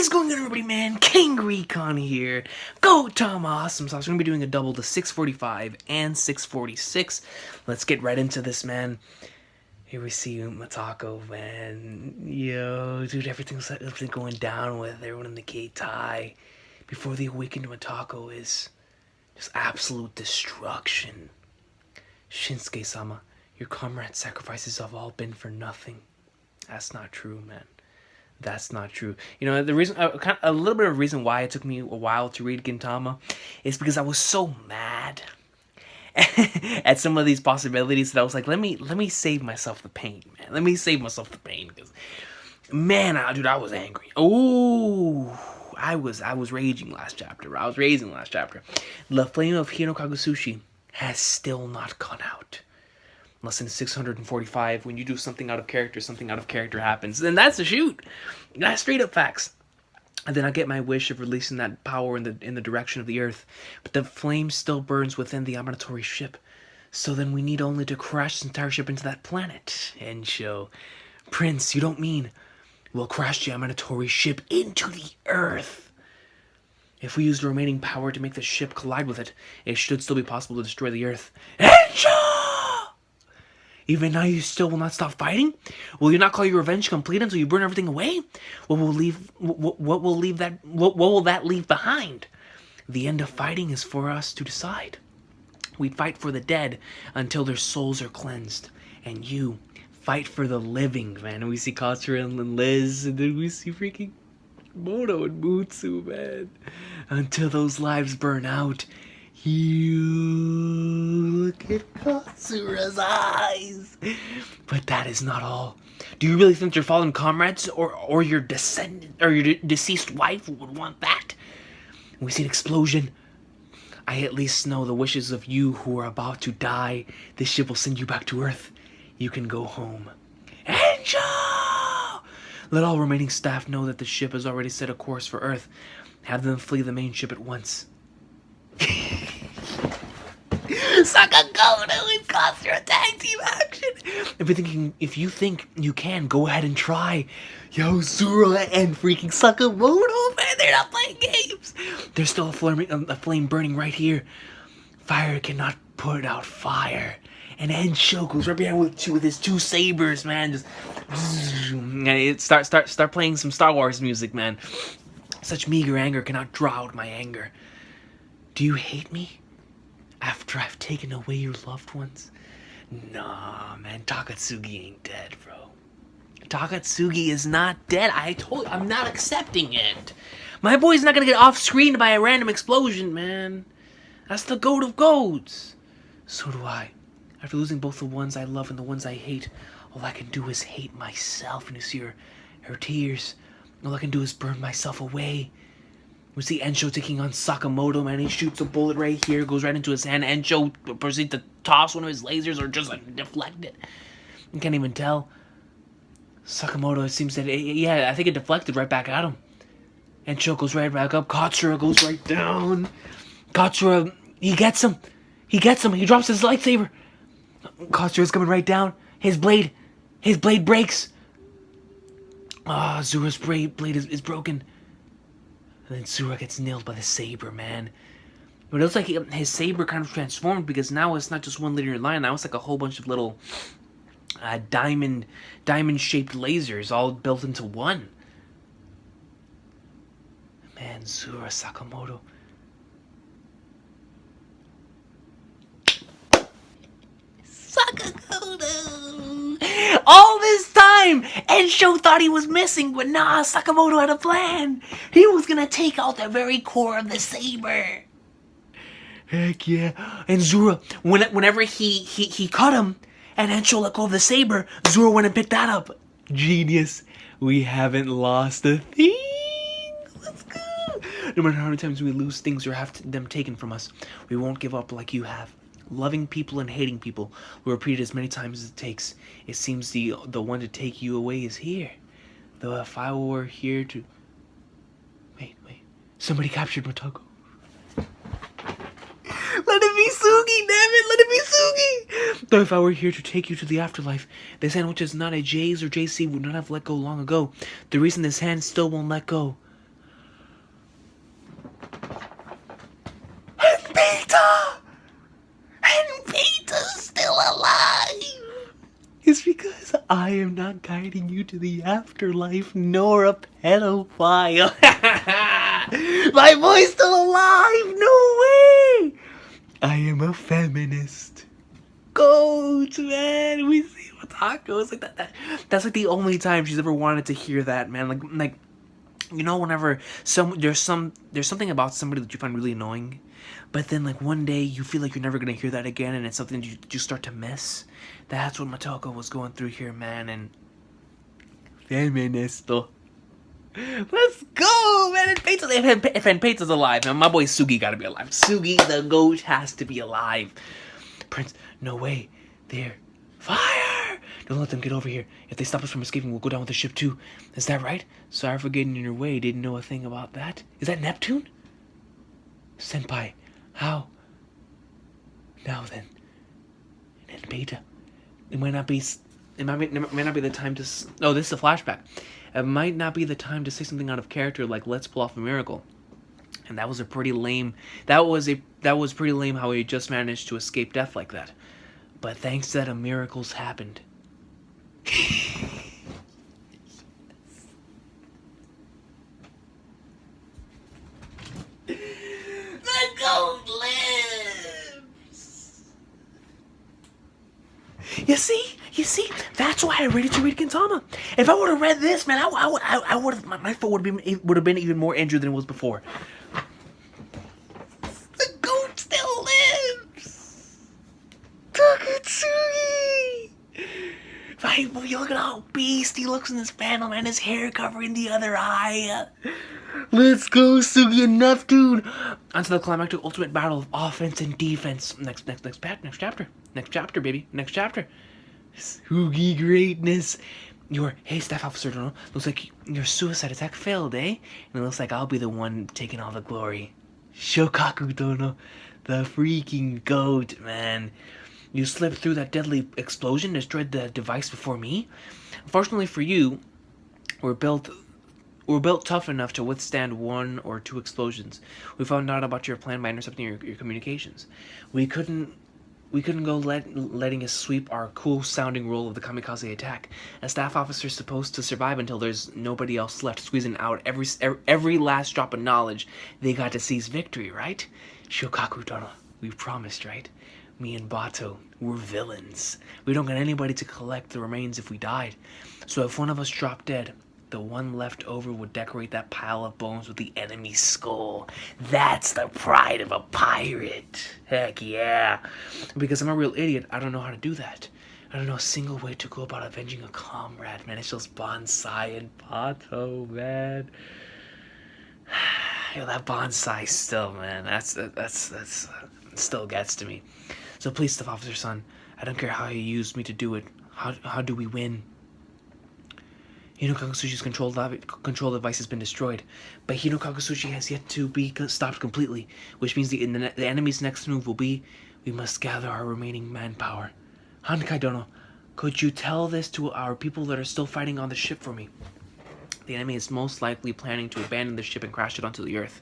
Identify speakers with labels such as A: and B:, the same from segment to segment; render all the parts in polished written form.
A: What is going on, everybody, man? King Recon here. GOATAMA Awesome Sauce. We're going to be doing a double to 645 and 646. Let's get right into this, man. Here we see Matako, man. Yo, dude, everything's going down with everyone in the gate tie. Before the awakened Matako is just absolute destruction. Shinsuke-sama, your comrade's sacrifices have all been for nothing. That's not true, man. That's not true. You know, the reason, a little bit of reason why it took me a while to read Gintama is because I was so mad at some of these possibilities that I was like, let me save myself the pain, man. Let me save myself the pain, because, man, dude, I was angry. Oh, I was raging last chapter. I was raging last chapter. The flame of Hino Kagusushi has still not gone out. Lesson 645, when you do something out of character happens. Then that's a shoot. That's straight up facts. And then I get my wish of releasing that power in the direction of the earth. But the flame still burns within the Amanitore ship. So then we need only to crash this entire ship into that planet. And show, Prince, you don't mean we'll crash the Amanitore ship into the earth? If we use the remaining power to make the ship collide with it, it should still be possible to destroy the earth. And show! Even now, you still will not stop fighting? Will you not call your revenge complete until you burn everything away? What will that leave behind? The end of fighting is for us to decide. We fight for the dead until their souls are cleansed, and you fight for the living, man. And we see Katsura and Liz, and then we see freaking Moto and Mutsu, man. Until those lives burn out. You look at Katsura's eyes. But that is not all. Do you really think your fallen comrades or your descendant or your deceased wife would want that? We see an explosion. I at least know the wishes of you who are about to die. This ship will send you back to Earth. You can go home. Angel! Let all remaining staff know that the ship has already set a course for Earth. Have them flee the main ship at once. Sakamoto and Katsura tag team action. If you think you can, go ahead and try. Yo, Zura and freaking Sakamoto, man, they're not playing games. There's still a flame burning right here. Fire cannot put out fire. And Ensho goes right behind with his two sabers, man. Just start playing some Star Wars music, man. Such meager anger cannot draw out my anger. Do you hate me? After I've taken away your loved ones? Nah, man, Takasugi ain't dead, bro. Takasugi is not dead. I told you, I'm not accepting it. My boy's not gonna get off-screen by a random explosion, man. That's the goat of goats. So do I. After losing both the ones I love and the ones I hate, all I can do is hate myself. And you see her tears. All I can do is burn myself away. We see Ensho taking on Sakamoto, man. He shoots a bullet right here, goes right into his hand. Ensho proceeds to toss one of his lasers or just like deflect it. You can't even tell. Sakamoto, it seems that, I think it deflected right back at him. Ensho goes right back up. Katsura goes right down. Katsura, he gets him. He drops his lightsaber. Katsura's coming right down. His blade breaks. Zura's blade is broken. And then Zura gets nailed by the saber, man. But it looks like his saber kind of transformed, because now it's not just one linear line. Now it's like a whole bunch of little diamond-shaped lasers all built into one. Man, Zura Sakamoto. Sakamoto! All this time, Ensho thought he was missing, but nah, Sakamoto had a plan. He was gonna take out the very core of the saber. Heck yeah. And Zura, whenever he cut him, and Ensho let go of the saber, Zura went and picked that up. Genius. We haven't lost a thing. Let's go. No matter how many times we lose things or have them taken from us, we won't give up like you have. Loving people and hating people will repeat it as many times as it takes. It seems the one to take you away is here. Though if I were here to... Wait. Somebody captured Motoko. Let it be Sugi, damn it! Let it be Sugi! Though if I were here to take you to the afterlife, this hand which is not a J's or JC would not have let go long ago. The reason this hand still won't let go just because I am not guiding you to the afterlife, nor a pedophile. My boy's still alive! No way! I am a feminist. Goat, man! We see tacos like that. That's like the only time she's ever wanted to hear that, man. Like you know, whenever there's something about somebody that you find really annoying, but then like one day you feel like you're never gonna hear that again, and it's something you start to miss. That's what Matoko was going through here, man. And feministo. Let's go, man! If Peizo's alive, man, my boy Sugi gotta be alive. Sugi the goat has to be alive. Prince, no way. There. Fire! Don't let them get over here. If they stop us from escaping, we'll go down with the ship too. Is that right? Sorry for getting in your way. Didn't know a thing about that. Is that Neptune? Senpai, how? Now then. And Beta. It might not be the time to... Oh, this is a flashback. It might not be the time to say something out of character like, let's pull off a miracle. And that was a pretty lame... That was pretty lame how he just managed to escape death like that. But thanks to that, miracles happened. The goat lives! You see? That's why I read Gintama. If I would have read this, man, I would have... My foot would have been even more injured than it was before. The goat still lives! Takasugi! Right, boy, look at how beast he looks in this panel, man. His hair covering the other eye. Let's go, Sugi and Neptune! Onto the climactic ultimate battle of offense and defense. Next chapter. Next chapter, baby. Next chapter. Sugi greatness. Hey, Staff Officer Dono, looks like your suicide attack failed, eh? And it looks like I'll be the one taking all the glory. Shokaku Dono, the freaking goat, man. You slipped through that deadly explosion, destroyed the device before me. Unfortunately for you, we're built tough enough to withstand 1 or 2 explosions. We found out about your plan by intercepting your communications. We couldn't go letting us sweep our cool-sounding role of the kamikaze attack. A staff officer is supposed to survive until there's nobody else left, squeezing out every last drop of knowledge they got to seize victory, right? Shokaku Dono, we promised, right? Me and Bato, we're villains. We don't got anybody to collect the remains if we died. So if one of us dropped dead, the one left over would decorate that pile of bones with the enemy's skull. That's the pride of a pirate. Heck yeah. Because I'm a real idiot, I don't know how to do that. I don't know a single way to go about avenging a comrade, man. It's just Bonsai and Bato, man. Yo, that Bonsai still, man. That's still gets to me. So please, Staff Officer Son, I don't care how you used me to do it. How do we win? Hino Kakusushi's control device has been destroyed, but Hino Kakusushi has yet to be stopped completely, which means the enemy's next move will be, we must gather our remaining manpower. Hankai Dono, could you tell this to our people that are still fighting on the ship for me? The enemy is most likely planning to abandon the ship and crash it onto the earth.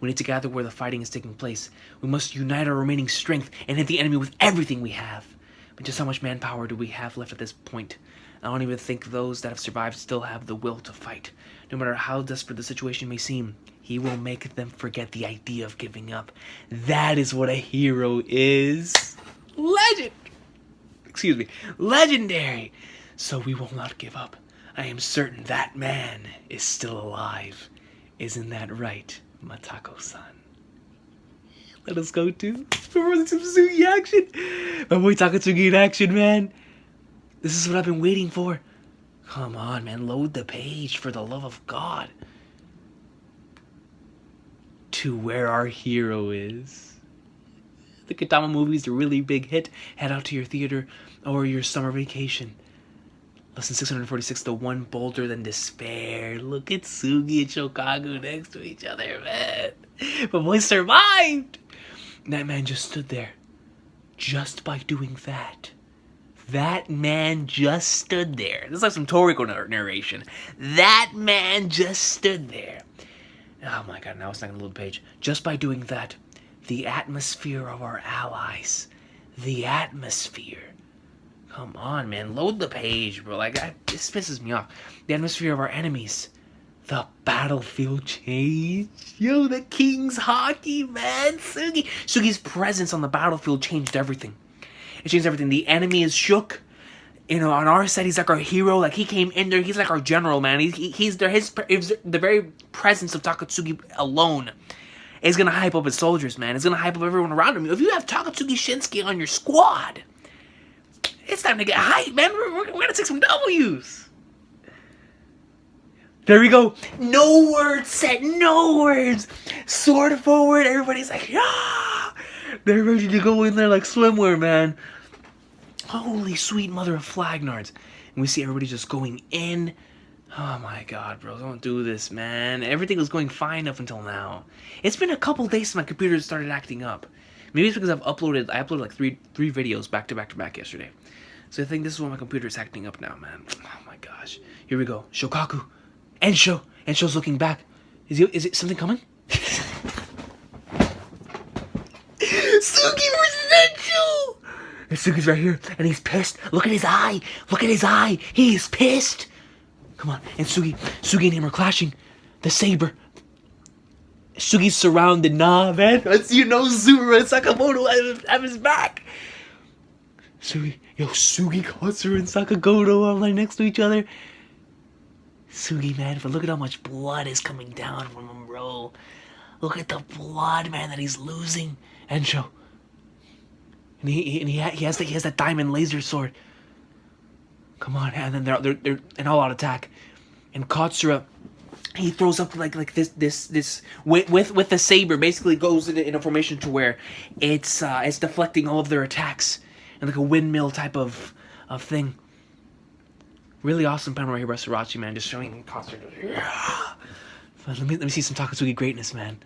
A: We need to gather where the fighting is taking place. We must unite our remaining strength and hit the enemy with everything we have. But just how much manpower do we have left at this point? I don't even think those that have survived still have the will to fight. No matter how desperate the situation may seem, he will make them forget the idea of giving up. That is what a hero is. Legendary. So we will not give up. I am certain that man is still alive. Isn't that right, Matako-san? Let us go to Takasugi action. My boy Takasugi in action, man. This is what I've been waiting for. Come on, man. Load the page, for the love of God. To where our hero is. The Gintama movie is a really big hit. Head out to your theater or your summer vacation. Lesson 646, the one bolder than despair. Look at Sugi and Shokaku next to each other, man. But boy survived. That man just stood there. Just by doing that. That man just stood there. This is like some Toriko narration. That man just stood there. Oh my god, now it's not going to load the page. Just by doing that, the atmosphere of our allies, the atmosphere Come on, man. Load the page, bro. Like, this pisses me off. The atmosphere of our enemies. The battlefield changed. Yo, the King's hockey, man. Sugi's presence on the battlefield changed everything. It changed everything. The enemy is shook. You know, on our side, he's like our hero. Like, he came in there. He's like our general, man. He's there. The very presence of Takasugi alone is going to hype up his soldiers, man. It's going to hype up everyone around him. If you have Takasugi Shinsuke on your squad, it's time to get hype, man. We're going to take some W's. There we go. No words said. No words. Sword forward. Everybody's like, yeah. They're ready to go in there like swimwear, man. Holy sweet mother of Flagnards. And we see everybody just going in. Oh my god, bro. Don't do this, man. Everything was going fine up until now. It's been a couple days since my computer started acting up. Maybe it's because I uploaded like three videos back to back yesterday. So I think this is why my computer is acting up now, man. Oh my gosh. Here we go. Shokaku. Ensho. Ensho's looking back. Is it something coming? Sugi versus Ensho! And Sugi's right here, and he's pissed. Look at his eye. Look at his eye. He is pissed. Come on. And Sugi and him are clashing. The saber. Sugi's surrounded. Nah, man. You know Zura and Sakamoto have his back. Sugi, Katsura, and Sakamoto are like next to each other. Sugi, man, but look at how much blood is coming down from him, bro. Look at the blood, man, that he's losing. Ensho. And he has that diamond laser sword. Come on, and then they're an all-out attack. And Katsura, he throws up like this with the saber, basically goes in a formation to where it's deflecting all of their attacks, and like a windmill type of thing. Really awesome panel right here by Sriracha, man, just showing Katsura. Yeah. Let me see some Takasugi greatness, man.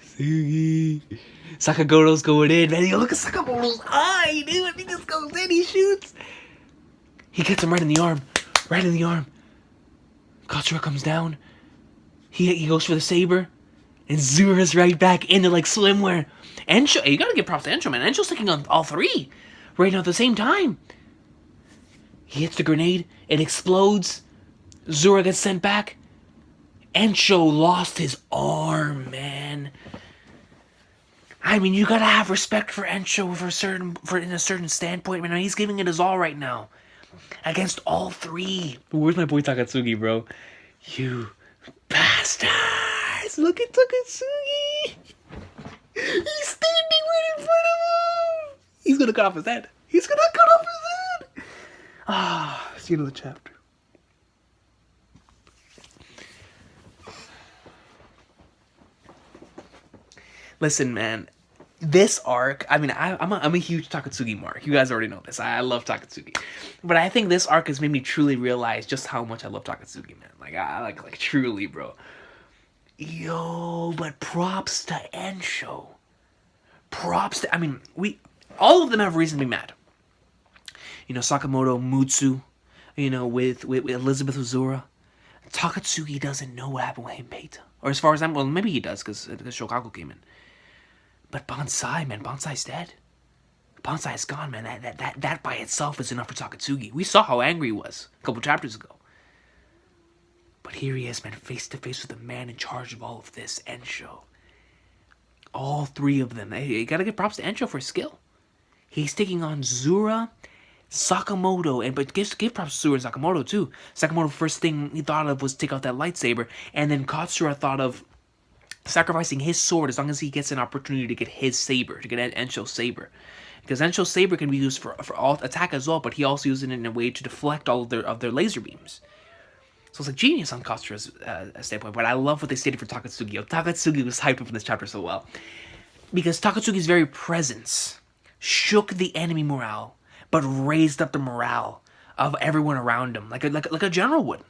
A: Sugi. Sakamoto's going in, man. Yo, look at Sakamoto's eye, dude. He just goes in, he shoots. He gets him right in the arm. Right in the arm. Katsura comes down. He goes for the saber. And Zura's right back into like swimwear. Ensho, hey, you gotta give props to Ensho, man. Ensho's taking on all three right now at the same time. He hits the grenade. It explodes. Zura gets sent back. Ensho lost his arm, man. I mean, you gotta have respect for Ensho in a certain standpoint, man. He's giving it his all right now against all three. Where's my boy Takasugi, bro? You bastards! Look at Takasugi. He's standing right in front of him. He's gonna cut off his head. Ah, it's the end of the chapter. Listen, man, this arc, I mean, I'm a huge Takasugi mark. You guys already know this. I love Takasugi. But I think this arc has made me truly realize just how much I love Takasugi, man. Like, I like truly, bro. Yo, but props to Ensho. I mean, all of them have reason to be mad. You know, Sakamoto, Mutsu, you know, with Elizabeth Uzura. Takasugi doesn't know what happened with Hinpeta. Or as far as well, maybe he does, because Shokaku came in. But Bonsai, man, Bonsai's dead. Bonsai is gone, man. That by itself is enough for Takasugi. We saw how angry he was a couple chapters ago. But here he is, man, face to face with the man in charge of all of this, Ensho. All three of them. Hey, you gotta give props to Ensho for his skill. He's taking on Zura, Sakamoto, but give props to Zura and Sakamoto too. Sakamoto, first thing he thought of was take out that lightsaber, and then Katsura thought of sacrificing his sword as long as he gets an opportunity to get his saber, to get Ensho's saber. Because Ensho's saber can be used for all attack as well, but he also uses it in a way to deflect all of their laser beams. So it's like genius on Katsura's standpoint, but I love what they stated for Takasugi. Takasugi was hyped up in this chapter so well. Because Takasugi's very presence shook the enemy morale, but raised up the morale of everyone around him, like a general would.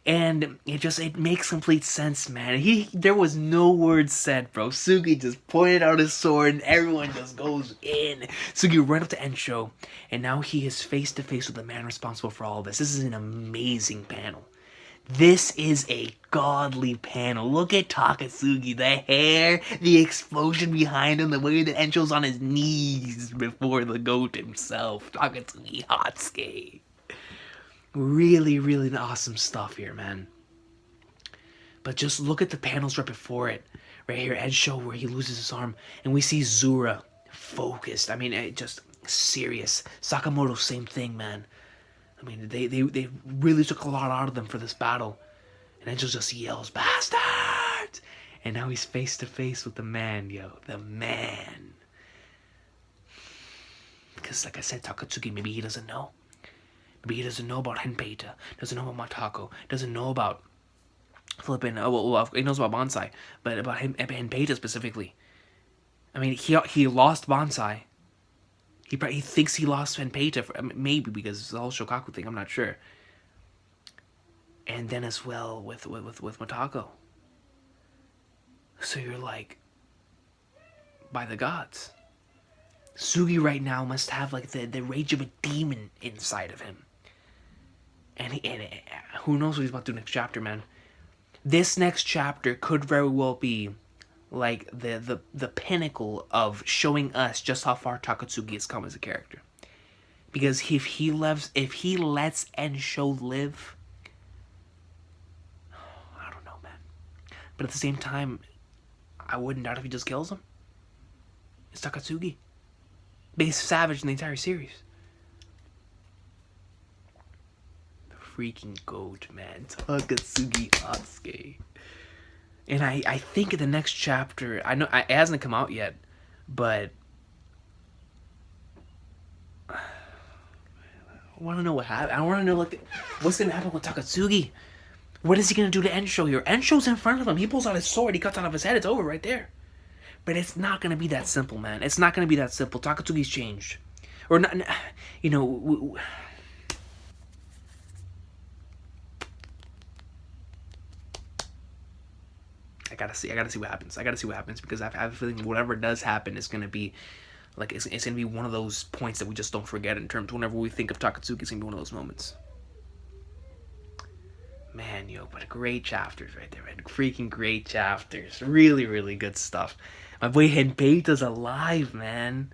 A: And it makes complete sense, man. There was no words said, bro. Sugi just pointed out his sword, and everyone just goes in. Sugi ran up to Ensho, and now he is face to face with the man responsible for all of this. This is an amazing panel. This is a godly panel. Look at Takasugi, the hair, the explosion behind him, the way that Ensho's on his knees before the GOAT himself. Takasugi Hatsuki. Really, really awesome stuff here, man. But just look at the panels right before it. Right here, Ensho, where he loses his arm, and we see Zura focused. I mean, just serious. Sakamoto, same thing, man. I mean, they really took a lot out of them for this battle. And Ensho just yells, "Bastard!" And now he's face to face with the man, yo. The man. Because, like I said, Takatsuki, maybe he doesn't know. Maybe he doesn't know about Henpeita. Doesn't know about Matako. Doesn't know about flipping. Well, he knows about Bonsai. But about Henpeita specifically. I mean, he lost Bonsai. He thinks he lost Henpeita, maybe because it's the whole Shokaku thing, I'm not sure. And then as well with Matako. So you're like, by the gods. Sugi right now must have like the rage of a demon inside of him. And who knows what he's about to do next chapter, man. This next chapter could very well be like the pinnacle of showing us just how far Takatsugi has come as a character. Because if he lets Ensho live, I don't know, man. But at the same time, I wouldn't doubt if he just kills him. It's Takatsugi. Biggest savage in the entire series. The freaking GOAT, man. Takasugi Atsuki. And I think in the next chapter, I know it hasn't come out yet, but I want to know what happened. I want to know like what's gonna happen with Takatsugi. What is he gonna do to Ensho here? Ensho's in front of him. He pulls out his sword. He cuts out of his head. It's over right there. But it's not gonna be that simple, man. It's not gonna be that simple. Takatsugi's changed, or not. You know. I gotta see what happens. I gotta see what happens because I have a feeling whatever does happen is gonna be like it's gonna be one of those points that we just don't forget in terms whenever we think of Takatsuki. It's gonna be one of those moments. Man, yo, but great chapters right there, man. Freaking great chapters. Really, really good stuff. My boy Henpeita's alive, man.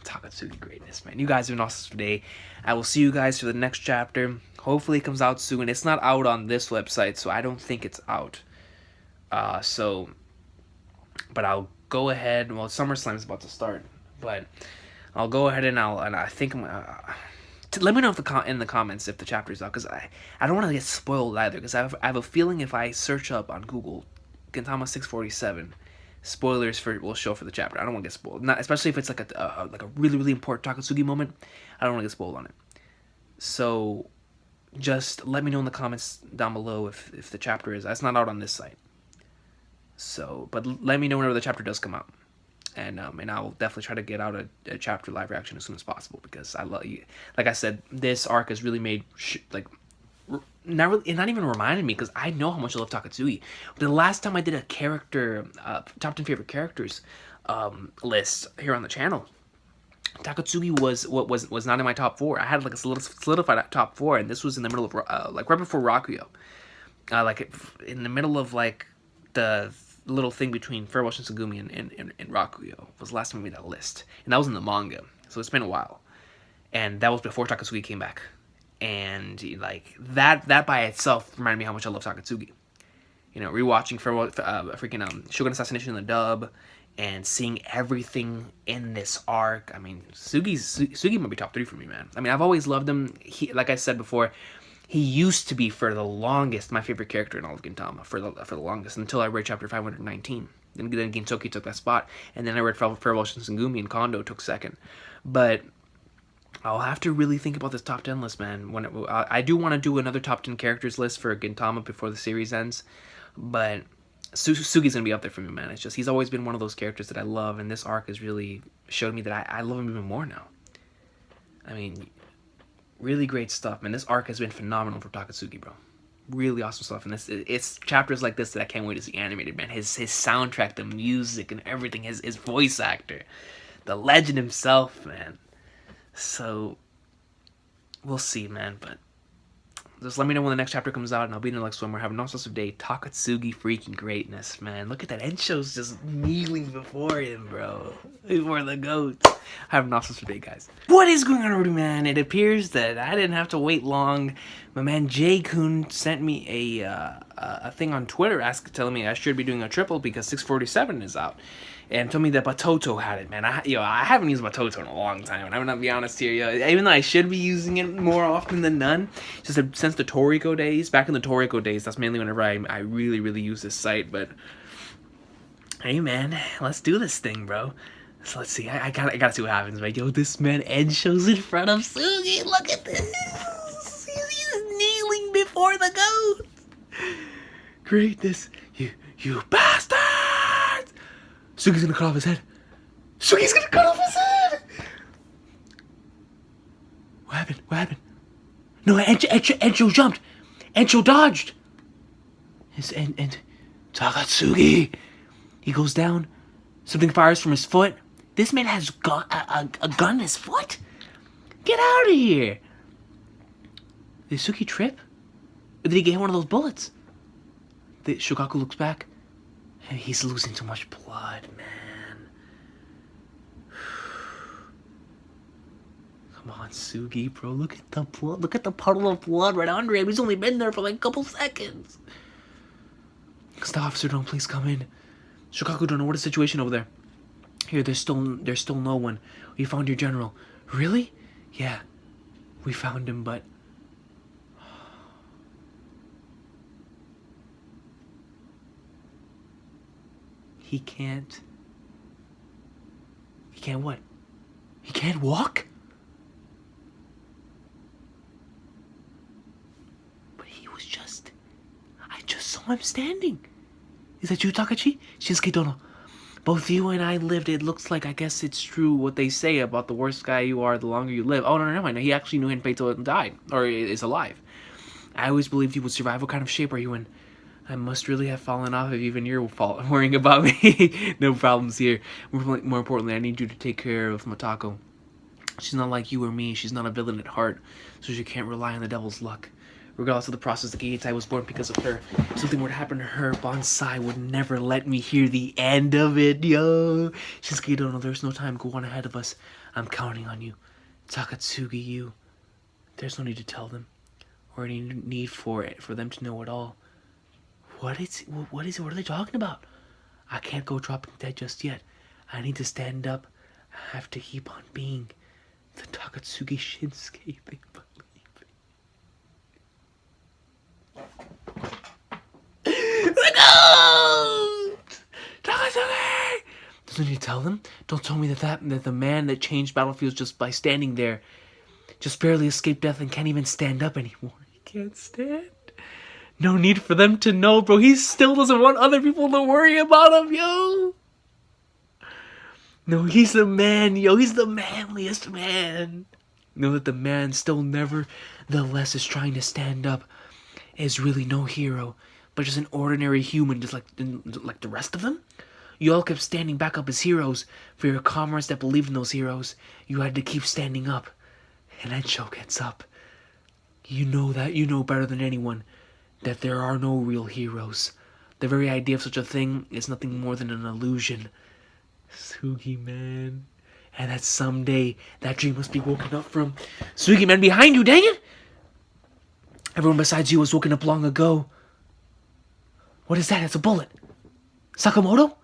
A: Takatsugi greatness, man. You guys have been awesome today. I will see you guys for the next chapter. Hopefully it comes out soon. It's not out on this website, so I don't think it's out. But I'll go ahead. Well, SummerSlam is about to start, but I'll go ahead and I think I'm let me know in the comments if the chapter is out, because I don't want to get spoiled either, because I have a feeling if I search up on Google Gintama 647, spoilers will show for the chapter. I don't want to get spoiled, not especially if it's like a really, really important Takatsugi moment. I don't want to get spoiled on it. So just let me know in the comments down below if the chapter is. It's not out on this site. So, but let me know whenever the chapter does come out. And I'll definitely try to get out a chapter live reaction as soon as possible, because I love you. Like I said, this arc has really made not even reminded me, because I know how much I love Takatsugi. The last time I did a character top 10 favorite characters list here on the channel, Takatsugi was not in my top 4. I had like a solidified top 4, and this was in the middle of like right before Rakuyo, in the middle of like the little thing between Farewell Shinsengumi and Rakuyo was the last time we made that list. And that was in the manga. So it's been a while. And that was before Takasugi came back. And like that by itself reminded me how much I love Takatsugi. You know, rewatching Shogun Assassination in the dub and seeing everything in this arc. I mean, Sugi might be top 3 for me, man. I mean, I've always loved him. Like I said before, he used to be, for the longest, my favorite character in all of Gintama, for the longest, until I read chapter 519. Then Gintoki took that spot, and then I read Farewell Shinsengumi, and Kondo took second. But I'll have to really think about this top 10 list, man. I do want to do another top 10 characters list for Gintama before the series ends, but Sugi's going to be up there for me, man. It's just, he's always been one of those characters that I love, and this arc has really showed me that I love him even more now. I mean, really great stuff, man. This arc has been phenomenal for Takatsugi, bro. Really awesome stuff. And it's chapters like this that I can't wait to see animated, man. His soundtrack, the music, and everything. His voice actor, the legend himself, man. So we'll see, man. But just let me know when the next chapter comes out, and I'll be in the next one. We're having an awesome day. Takasugi freaking greatness, man. Look at that. Ensho's just kneeling before him, bro. Before the goat. Have an awesome day, guys. What is going on, Rudy, man? It appears that I didn't have to wait long. My man J-Kun sent me a thing on Twitter telling me I should be doing a triple because 647 is out. And told me that Batoto had it, man. I haven't used Batoto in a long time, and I'm gonna be honest here, even though I should be using it more often than none, just since the Toriko days, back in the Toriko days, that's mainly whenever I really, really use this site, but hey, man, let's do this thing, bro. So let's see, I gotta see what happens, man. Yo, this man Ensho's in front of Sugi, look at this! He's kneeling before the goat! Greatness, you bastard! Sugi's gonna cut off his head. Sugi's gonna cut off his head! What happened? What happened? No, Ensho jumped. Ensho dodged. And Takasugi. He goes down. Something fires from his foot. This man has a gun in his foot? Get out of here. Did Sugi trip? Or did he get hit one of those bullets? Shogaku looks back. He's losing too much blood, man. Come on, Sugi, bro. Look at the blood. Look at the puddle of blood right under him. He's only been there for like a couple seconds. The officer, don't please come in. Shogaku, don't know what the situation over there. Here, there's still no one. We found your general. Really? Yeah, we found him, but he can't what? He can't walk? But I just saw him standing. Is that you, Takachi? Shinsuke Dono. Both you and I lived. It looks like, I guess it's true what they say about the worse guy you are, the longer you live. Oh, no, never mind. He actually knew Henpeito died, or is alive. I always believed he would survive. What kind of shape are you in? I must really have fallen off if even you're worrying about me. No problems here. More importantly, I need you to take care of Matako. She's not like you or me. She's not a villain at heart, so she can't rely on the devil's luck. Regardless of the process, the Geitai was born because of her. If something were to happen to her, Bonsai would never let me hear the end of it, yo. Shinsuke Dono, there's no time. Go on ahead of us. I'm counting on you. Takatsugi, you. There's no need to tell them, or any need for them to know at all. What is it? What are they talking about? I can't go dropping dead just yet. I need to stand up. I have to keep on being the Takatsugi Shinsuke they believe in. The goat! Takatsugi! Doesn't need to tell them? Don't tell me that the man that changed battlefields just by standing there just barely escaped death and can't even stand up anymore. He can't stand? No need for them to know, bro. He still doesn't want other people to worry about him, yo. No, he's the man, yo. He's the manliest man. Know that the man still nevertheless is trying to stand up, is really no hero, but just an ordinary human, just like the rest of them. You all kept standing back up as heroes for your comrades that believed in those heroes. You had to keep standing up. And Ensho gets up. You know that. You know better than anyone that there are no real heroes. The very idea of such a thing is nothing more than an illusion. Sugi, man. And that someday that dream must be woken up from. Sugi, man, behind you, dang it! Everyone besides you was woken up long ago. What is that? It's a bullet. Sakamoto?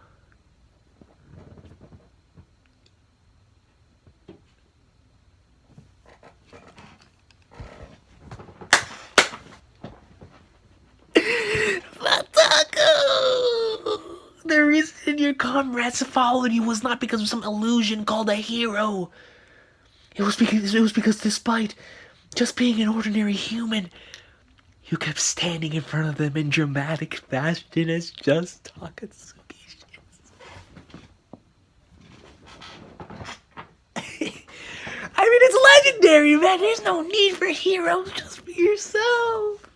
A: The reason your comrades followed you was not because of some illusion called a hero. It was because despite just being an ordinary human, you kept standing in front of them in dramatic fashion as just Takatsugi. I mean, it's legendary, man. There's no need for heroes. Just be yourself.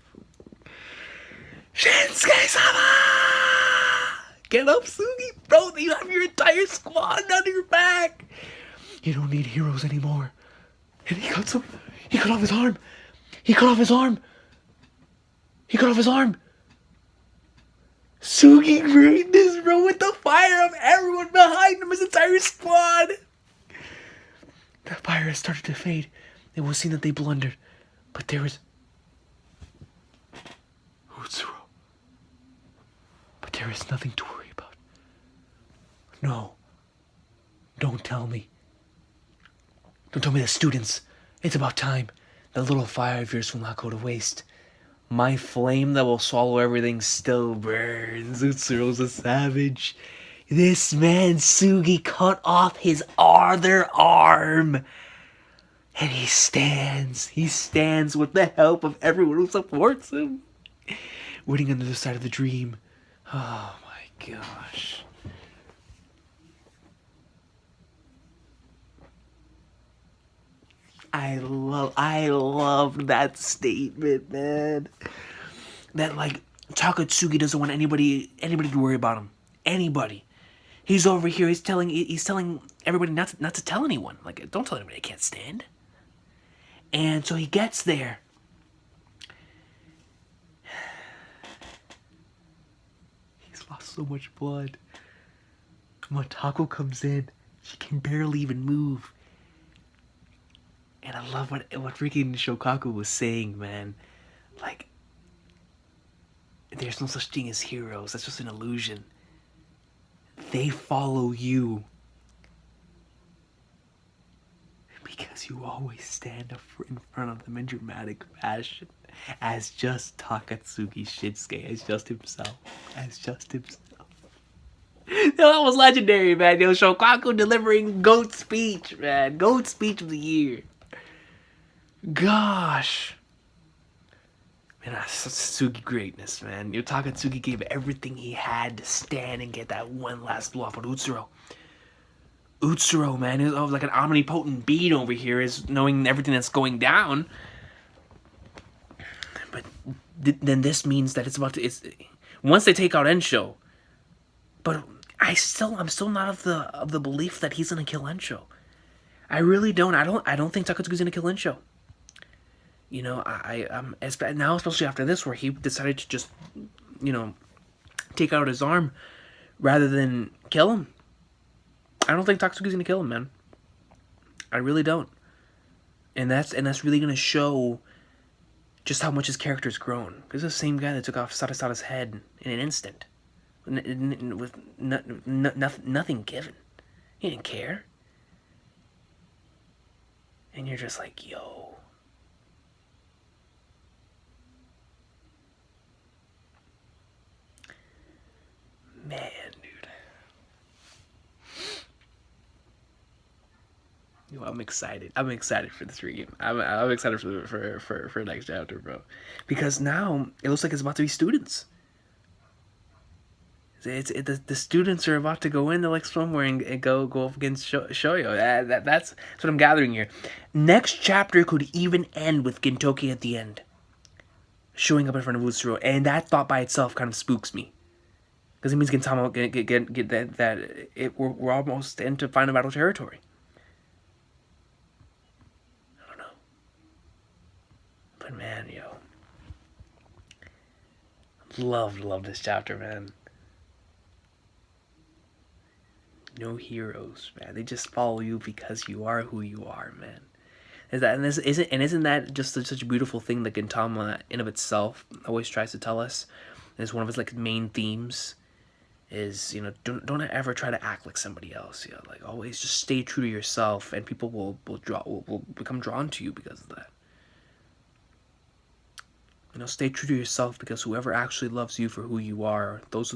A: Shinsuke-sama! Get up, Sugi, bro. You have your entire squad under your back. You don't need heroes anymore. And he cuts him. He cut off his arm. He cut off his arm. He cut off his arm. Sugi greatness, bro, with the fire of everyone behind him, his entire squad. The fire has started to fade. It was seen that they blundered. But there was... Utsuro. But there is nothing to worry about. No. Don't tell me. Don't tell me the students. It's about time. The little fire of yours will not go to waste. My flame that will swallow everything still burns. Utsuro's a savage. This man, Sugi, cut off his other arm. And he stands. He stands with the help of everyone who supports him. Waiting on the other side of the dream. Oh my gosh. I love that statement, man. That like Takasugi doesn't want anybody to worry about him. Anybody. He's over here. He's telling everybody not to tell anyone. Like, don't tell anybody I can't stand. And so he gets there. He's lost so much blood. Matako comes in. She can barely even move. And I love what freaking Shokaku was saying, man. Like, there's no such thing as heroes. That's just an illusion. They follow you. Because you always stand up in front of them in dramatic fashion. As just Takatsuki Shinsuke. As just himself. That was legendary, man. Yo, Shokaku delivering GOAT speech, man. GOAT speech of the year. Gosh. Man, that's Sugi greatness, man. Yo, Takatsuki gave everything he had to stand and get that one last blow off on Utsuro. Utsuro, man, is like an omnipotent being over here, is knowing everything that's going down. But then this means that it's about to... once they take out Ensho. But I'm still not of the belief that he's gonna kill Ensho. I really don't. I don't think Takatsuki's gonna kill Ensho. You know, now, especially after this, where he decided to just, you know, take out his arm rather than kill him. I don't think Takasugi's gonna kill him, man. I really don't. And that's really gonna show just how much his character's grown. Because it's the same guy that took off Sadasada's head in an instant, with nothing given. He didn't care. And you're just like, yo. Man, dude. Yo, I'm excited. I'm excited for this reading. I'm excited for next chapter, bro. Because now it looks like it's about to be students. The students are about to go into like somewhere and go up against Shoyo. That's what I'm gathering here. Next chapter could even end with Gintoki at the end, showing up in front of Utsuro, and that thought by itself kind of spooks me. Because it means Gintama get we're almost into final battle territory. I don't know. But man, yo. Love this chapter, man. No heroes, man. They just follow you because you are who you are, man. Isn't that just such a beautiful thing that Gintama in of itself always tries to tell us? It's one of its like main themes. Is, you know, don't ever try to act like somebody else. You know, like always just stay true to yourself, and people will become drawn to you because of that. You know, stay true to yourself, because whoever actually loves you for who you are, that's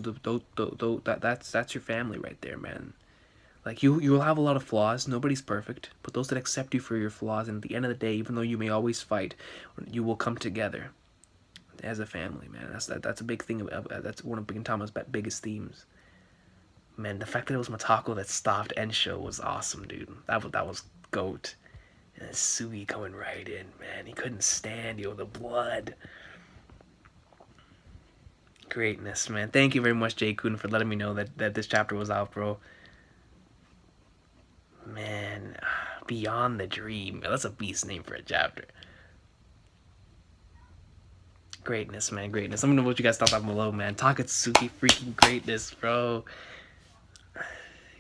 A: your family right there, man. Like you'll have a lot of flaws. Nobody's perfect, but those that accept you for your flaws, and at the end of the day, even though you may always fight, you will come together as a family, man. That's a big thing. That's one of Gintama's biggest themes. Man, the fact that it was Matako that stopped Ensho was awesome, dude. That was GOAT. And then Sugi coming right in, man. He couldn't stand, the blood. Greatness, man. Thank you very much, J-Kun, for letting me know that this chapter was out, bro. Man, Beyond the Dream. That's a beast name for a chapter. Greatness, man, greatness. Let me know what you guys thought down below, man. Takasugi freaking greatness, bro.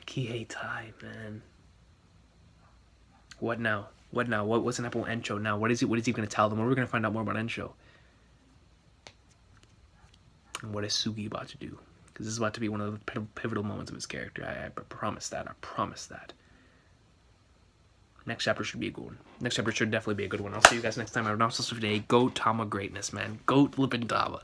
A: Kihei Tai, man. What now? What now? What's gonna happen with Ensho now? What is he gonna tell them? What are we gonna find out more about Ensho? And what is Sugi about to do? Because this is about to be one of the pivotal moments of his character. I promise that. I promise that. Next chapter should be a good one. Next chapter should definitely be a good one. I'll see you guys next time. I'm not supposed to today. GOATAMA greatness, man. GOAT Gintama.